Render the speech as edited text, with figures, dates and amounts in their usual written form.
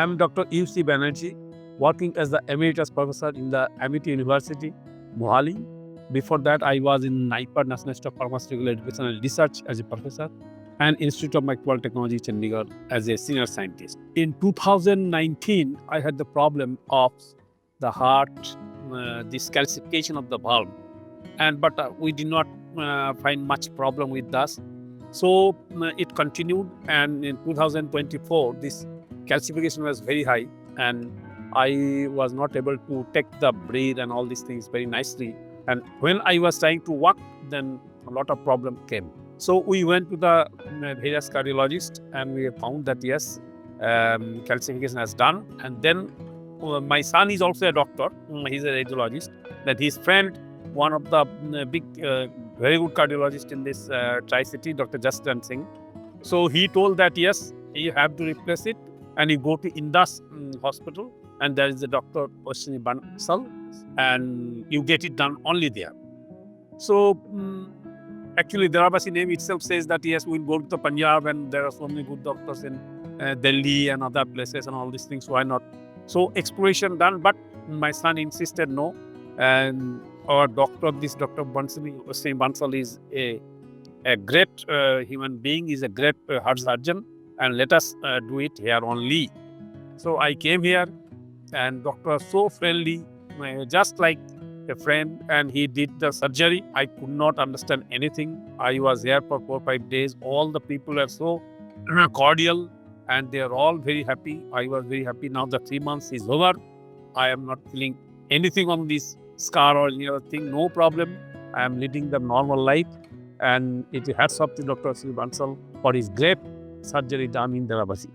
am Dr. U.C. Banerjee, working as the Emeritus Professor in the Amity University, Mohali. Before that, I was in NIPER, National Institute of Pharmaceutical Education and Research as a professor, and Institute of Microbial Technology, Chandigarh, as a senior scientist. In 2019, I had the problem of the heart, this calcification of the valve, but we did not find much problem with that. So it continued, and in 2024, this calcification was very high, and I was not able to take the breath and all these things very nicely. And when I was trying to walk, then a lot of problem came. So we went to the various cardiologists, and we found that yes, calcification has done. And then my son is also a doctor. He's a radiologist. That his friend, one of the big, very good cardiologist in this Tri-City, Dr. Justin Singh. So he told that yes, you have to replace it, and you go to Indus hospital, and there is a Dr. Ashwini Bansal, and you get it done only there. So actually, Dharabasi name itself says that yes, we'll go to the Punjab, and there are so many good doctors in Delhi and other places and all these things. Why not? So exploration done, but my son insisted no, and our doctor, this Dr. Ashwini Bansal is a great human being, is a great heart surgeon, and let us do it here only. So I came here, and doctor was so friendly, just like a friend, and he did the surgery. I could not understand anything. I was here for 4 or 5 days. All the people are so cordial, and they are all very happy. I was very happy. Now the 3 months is over. I am not feeling anything on this scar or any other thing. No problem. I am leading the normal life, and it hats off to Dr. Ashwini Bansal for his great surgery done in Dharabasi.